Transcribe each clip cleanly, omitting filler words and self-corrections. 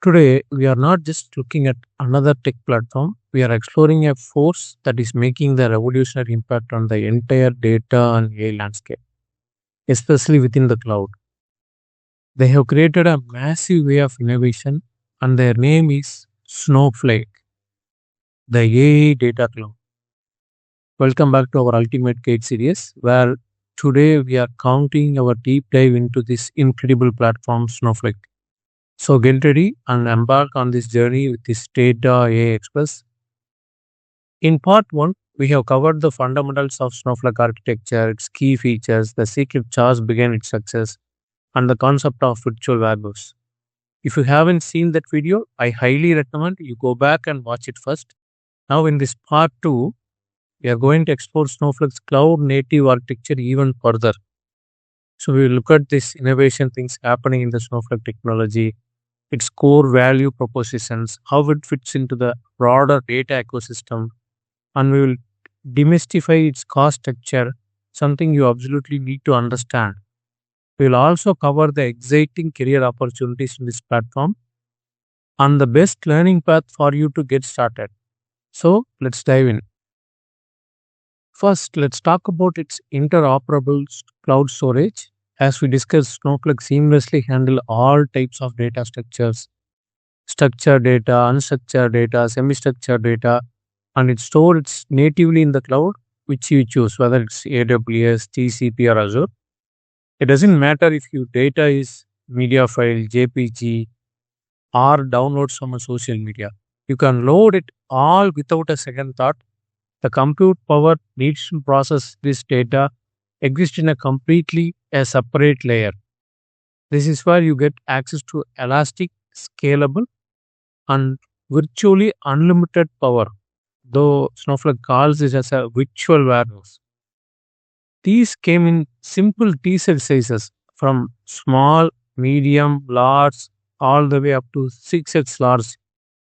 Today, we are not just looking at another tech platform, we are exploring a force that is making the revolutionary impact on the entire data and AI landscape, especially within the cloud. They have created a massive way of innovation, and their name is Snowflake, the AI data cloud. Welcome back to our Ultimate Guide series, where today we are counting our deep dive into this incredible platform, Snowflake. So get ready and embark on this journey with this Data AI Express. In part 1, we have covered the fundamentals of Snowflake architecture, its key features, the secret sauce behind its success, and the concept of virtual warehouse. If you haven't seen that video, I highly recommend you go back and watch it first. Now, in this part 2, we are going to explore Snowflake's cloud native architecture even further. So, we will look at this innovation things happening in the Snowflake technology, its core value propositions, how it fits into the broader data ecosystem, and we will demystify its cost structure, something you absolutely need to understand. We will also cover the exciting career opportunities in this platform and the best learning path for you to get started. So, let's dive in. First, let's talk about its interoperable cloud storage. As we discussed, Snowflake seamlessly handle all types of data structures, structured data, unstructured data, semi-structured data, and it stores natively in the cloud, which you choose, whether it's AWS, GCP, or Azure. It doesn't matter if your data is media file, JPG, or downloads from a social media. You can load it all without a second thought. The compute power needs to process this data exists in a completely a separate layer. This is where you get access to elastic, scalable, and virtually unlimited power, though Snowflake calls it as a virtual warehouse. These came in simple T-cell sizes from small, medium, large, all the way up to 6x large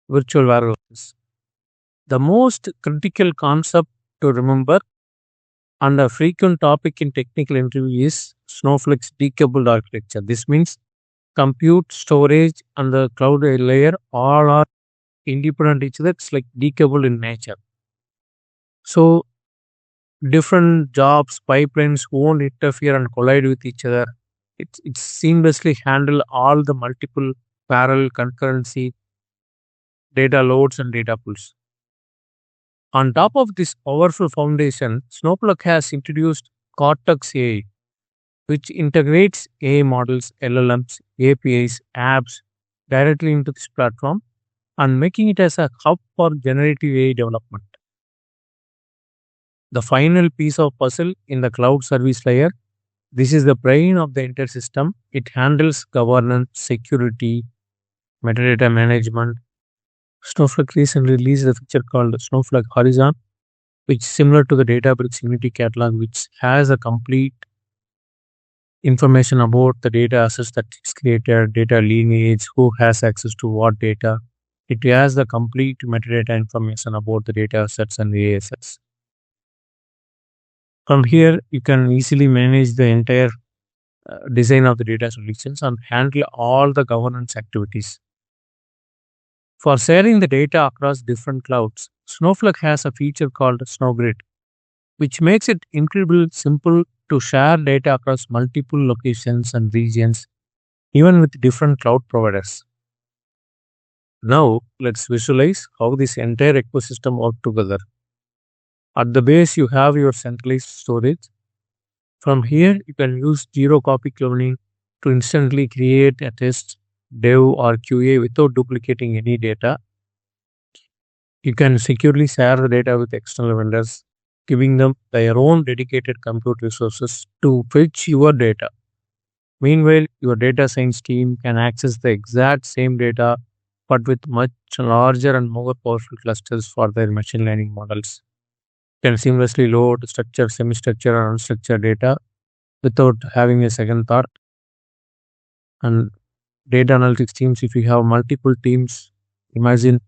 virtual warehouses. The most critical concept to remember and a frequent topic in technical interview is Snowflake's decoupled architecture. This means compute, storage, and the cloud layer all are independent each other. It's like decoupled in nature. So different jobs, pipelines won't interfere and collide with each other. It seamlessly handle all the multiple parallel concurrency data loads and data pools. On top of this powerful foundation, Snowflake has introduced Cortex AI, which integrates AI models, LLMs, APIs, apps directly into this platform and making it as a hub for generative AI development. The final piece of puzzle in the cloud service layer. This is the brain of the entire system. It handles governance, security, metadata management. Snowflake recently released a feature called Snowflake Horizon, which is similar to the Databricks Unity catalog, which has a complete information about the data assets that is created, data lineage, who has access to what data. It has the complete metadata information about the data assets and the assets. From here, you can easily manage the entire design of the data solutions and handle all the governance activities. For sharing the data across different clouds, Snowflake has a feature called SnowGrid, which makes it incredibly simple to share data across multiple locations and regions, even with different cloud providers. Now, let's visualize how this entire ecosystem works together. At the base, you have your centralized storage. From here, you can use zero copy cloning to instantly create a test, dev, or QA without duplicating any data. You can securely share the data with external vendors, giving them their own dedicated compute resources to fetch your data. Meanwhile, your data science team can access the exact same data but with much larger and more powerful clusters for their machine learning models. Can seamlessly load structured, semi-structured, or unstructured data without having a second thought. And data analytics teams, if you have multiple teams, imagine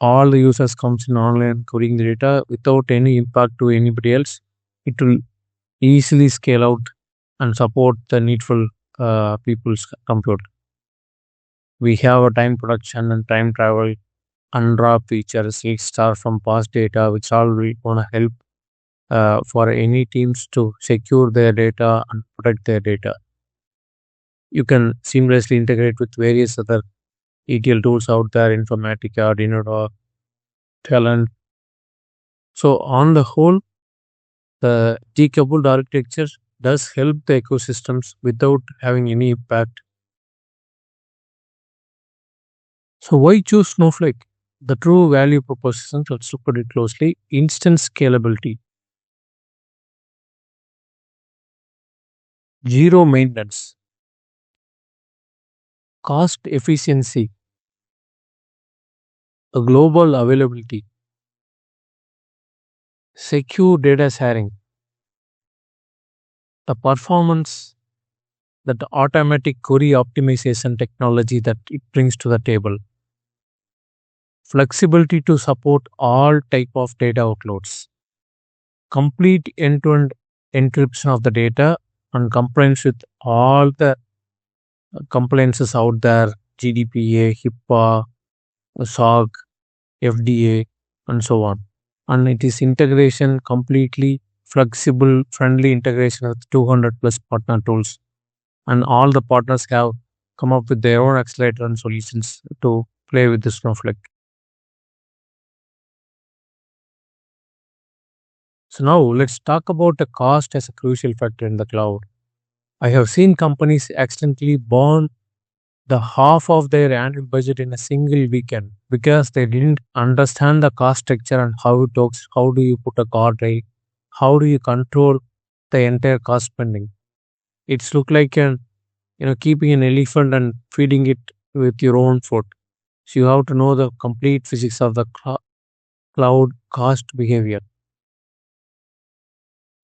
all the users comes in online coding the data without any impact to anybody else. It will easily scale out and support the needful people's compute. We have a time production and time travel, unwrap features, start from past data, which all will gonna help for any teams to secure their data and protect their data. You can seamlessly integrate with various other ETL tools out there, Informatica, Dino, Talent. So on the whole, the decoupled architecture does help the ecosystems without having any impact. So why choose Snowflake? The true value proposition, let's look at it closely. Instant scalability, zero maintenance, cost efficiency, a global availability, secure data sharing, the performance, that automatic query optimization technology that it brings to the table, flexibility to support all type of data workloads, complete end-to-end encryption of the data and compliance with all the compliances out there, GDPR, HIPAA, SOC, FDA, and so on. And it is integration completely flexible, friendly integration with 200 plus partner tools. And all the partners have come up with their own accelerator and solutions to play with the Snowflake. So now let's talk about the cost as a crucial factor in the cloud. I have seen companies accidentally burn the half of their annual budget in a single weekend because they didn't understand the cost structure and how it works. How do you put a guardrail? How do you control the entire cost spending? It's look like an keeping an elephant and feeding it with your own food. So you have to know the complete physics of the cloud cost behavior.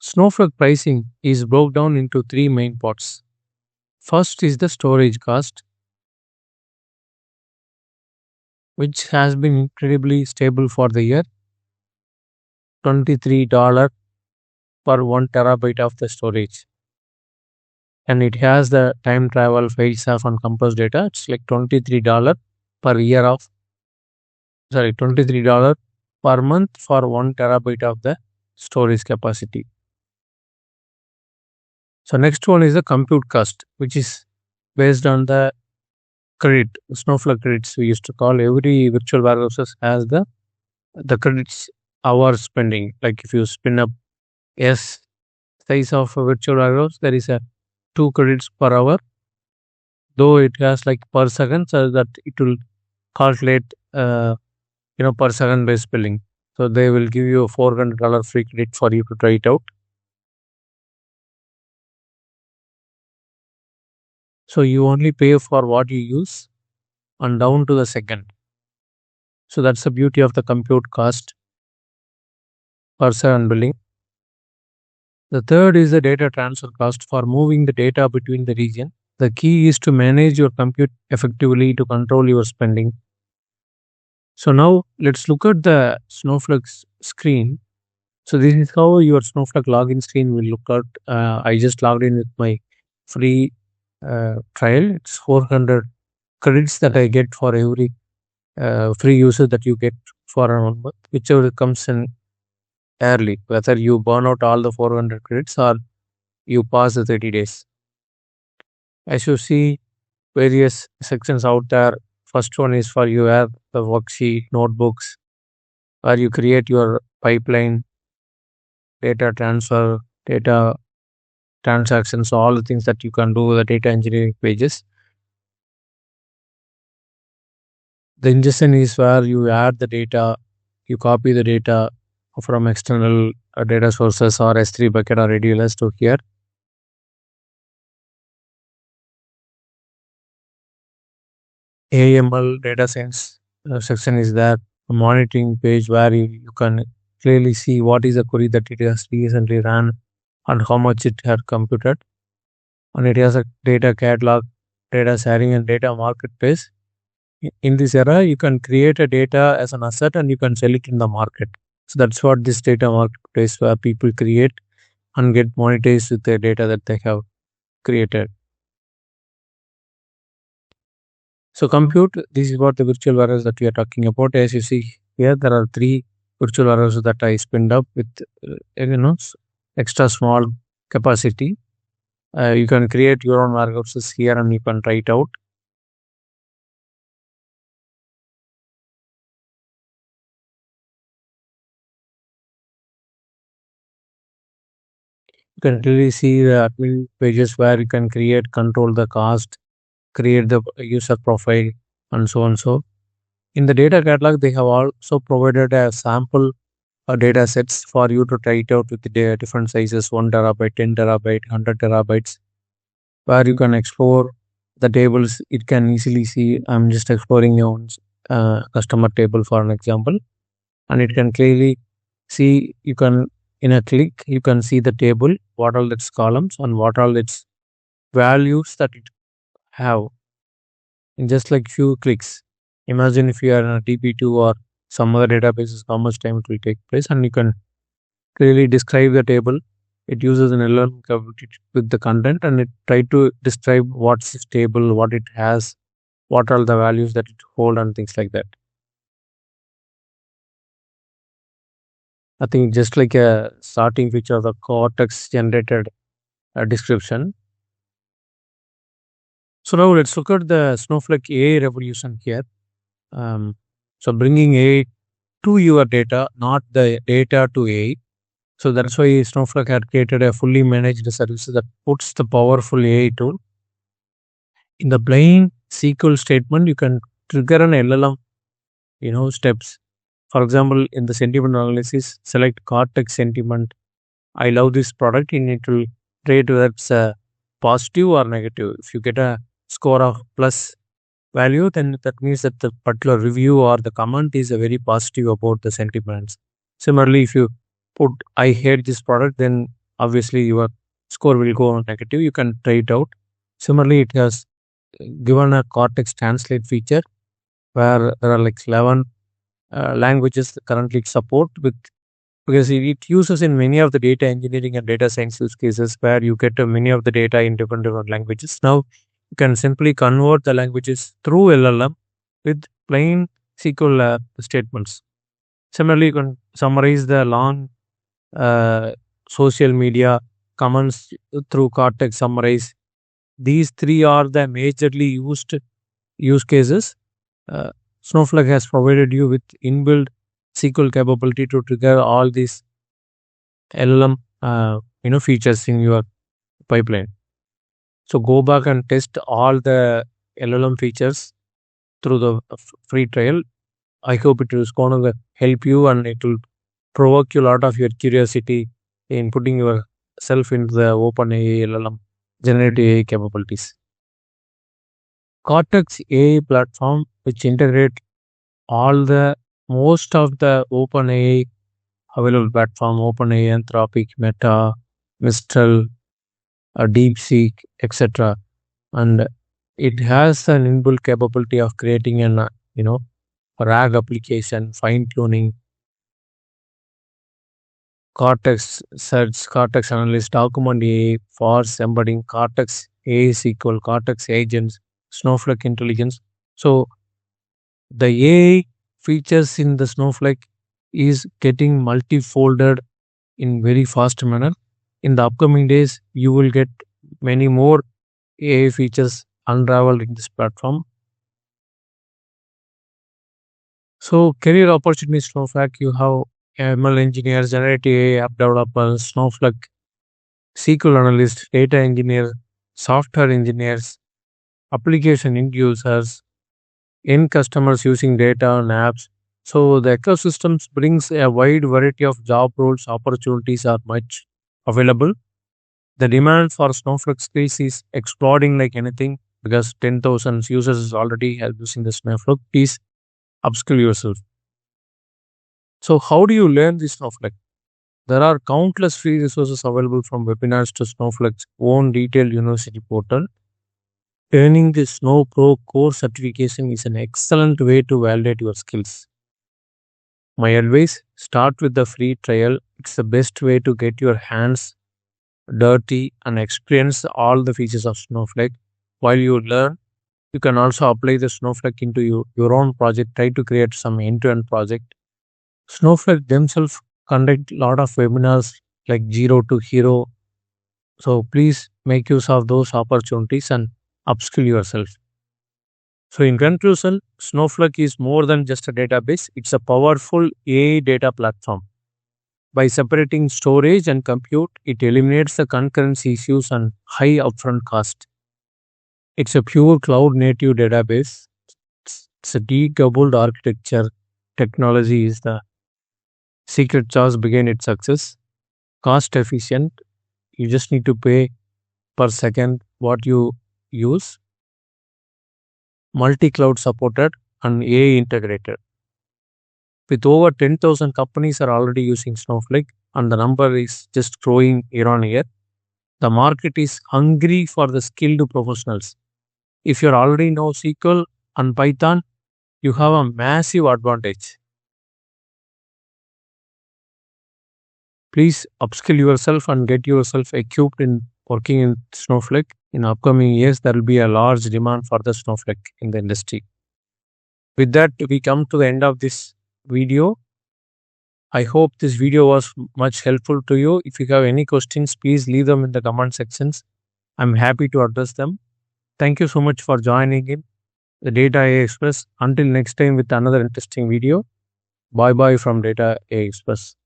Snowflake pricing is broke down into three main parts. First is the storage cost, which has been incredibly stable for the year, $23 per 1 terabyte of the storage. And it has the time travel, fails off, and compressed data. It's like $23 per year of, sorry, $23 per month for 1 terabyte of the storage capacity. So next one is the compute cost, which is based on the credit, Snowflake credits we used to call. Every virtual warehouses has the credits hour spending. Like if you spin up S size of a virtual warehouse, there is a 2 credits per hour, though it has like per second, so that it will calculate per second based billing. So they will give you a $400 free credit for you to try it out. So you only pay for what you use and down to the second. So that's the beauty of the compute cost per second billing. The third is the data transfer cost for moving the data between the region. The key is to manage your compute effectively to control your spending. So now let's look at the Snowflake screen. So this is how your Snowflake login screen will look at. I just logged in with my free trial. It's 400 credits that I get for every free user that you get for a month, whichever comes in early, whether you burn out all the 400 credits or you pass the 30 days. As you see, various sections out there. First one is for you have the worksheet, notebooks, where you create your pipeline, data transfer, data transactions, all the things that you can do, the data engineering pages. The ingestion is where you add the data, you copy the data from external data sources or S3 bucket or AWS to here. AML data science section is there, a monitoring page where you can clearly see what is the query that it has recently ran and how much it had computed. And it has a data catalog, data sharing, and data marketplace. In this era, you can create a data as an asset and you can sell it in the market. So that's what this data marketplace where people create and get monetized with the data that they have created. So compute, this is what the virtual warehouse that we are talking about. As you see here, there are three virtual warehouses that I spinned up with extra small capacity. You can create your own warehouses here and you can try it out. You can really see the admin pages where you can create, control the cost, create the user profile, and so on. So in the data catalog, they have also provided a sample data sets for you to try it out with the different sizes, 1 terabyte, 10 terabyte, 100 terabytes, where you can explore the tables. It can easily see. I'm just exploring your own customer table for an example, and it can clearly see. You can in a click you can see the table, what all its columns and what all its values that it have in just like few clicks. Imagine if you are in a DB2 or some other databases, how much time it will take place, and you can clearly describe the table. It uses an LLM capability with the content, and it try to describe what's this table, what it has, what are the values that it hold, and things like that. I think just like a starting feature of the Cortex generated description. So now let's look at the Snowflake AI revolution here. So bringing AI to your data, not the data to AI. So that's why Snowflake had created a fully managed service that puts the powerful AI tool in the plain SQL statement. You can trigger an LLM, steps. For example, in the sentiment analysis, select Cortex sentiment. I love this product, and it will rate whether it's positive or negative. If you get a score of plus value, then that means that the particular review or the comment is a very positive about the sentiments. Similarly, if you put I hate this product, then obviously your score will go on negative. You can try it out. Similarly, it has given a Cortex translate feature where there are like 11 languages that currently support with, because it uses in many of the data engineering and data science use cases where you get many of the data in different languages. Now you can simply convert the languages through LLM with plain SQL statements. Similarly, you can summarize the long social media comments through Cortex summarize. These three are the majorly used use cases. Uh, Snowflake has provided you with inbuilt SQL capability to trigger all these LLM features in your pipeline. So go back and test all the LLM features through the free trial. I hope it is going to help you and it will provoke you a lot of your curiosity in putting yourself into the OpenAI LLM generative AI capabilities. Cortex AI platform, which integrate all the most of the OpenAI available platform, OpenAI, Anthropic, Meta, Mistral, DeepSeek, etc. And it has an inbuilt capability of creating an RAG application, fine tuning, Cortex search, Cortex analyst, document AI, force embedding, Cortex AI SQL, Cortex agents, Snowflake intelligence. So the AI features in the Snowflake is getting multi-folded in very fast manner. In the upcoming days, you will get many more AI features unraveled in this platform. So career opportunities Snowflake, you have ML engineers, generative AI app developers, Snowflake SQL analysts, data engineers, software engineers, application end users, end customers using data and apps. So the ecosystems brings a wide variety of job roles, opportunities are much available. The demand for Snowflake skills is exploding like anything because 10,000 users is already using the Snowflake. Please upskill yourself. So how do you learn this Snowflake? There are countless free resources available from webinars to Snowflake's own detailed university portal. Earning the Snow Pro core certification is an excellent way to validate your skills. My advice, start with the free trial. It's the best way to get your hands dirty and experience all the features of Snowflake while you learn. You can also apply the Snowflake into your own project. Try to create some end-to-end project. Snowflake themselves conduct a lot of webinars like Zero to Hero. So please make use of those opportunities and upskill yourself. So in conclusion, Snowflake is more than just a database. It's a powerful AI data platform. By separating storage and compute, it eliminates the concurrency issues and high upfront cost. It's a pure cloud native database. It's a decoupled architecture. Technology is the secret sauce behind its success. Cost efficient. You just need to pay per second what you use. Multi cloud supported and AI integrated. With over 10,000 companies are already using Snowflake, and the number is just growing year on year. The market is hungry for the skilled professionals. If you already know SQL and Python, you have a massive advantage. Please upskill yourself and get yourself equipped in working in Snowflake. In upcoming years, there will be a large demand for the Snowflake in the industry. With that, we come to the end of this video. I hope this video was much helpful to you. If you have any questions, please leave them in the comment sections. I'm happy to address them. Thank you so much for joining in the Data AI Express. Until next time with another interesting video. Bye bye from Data AI Express.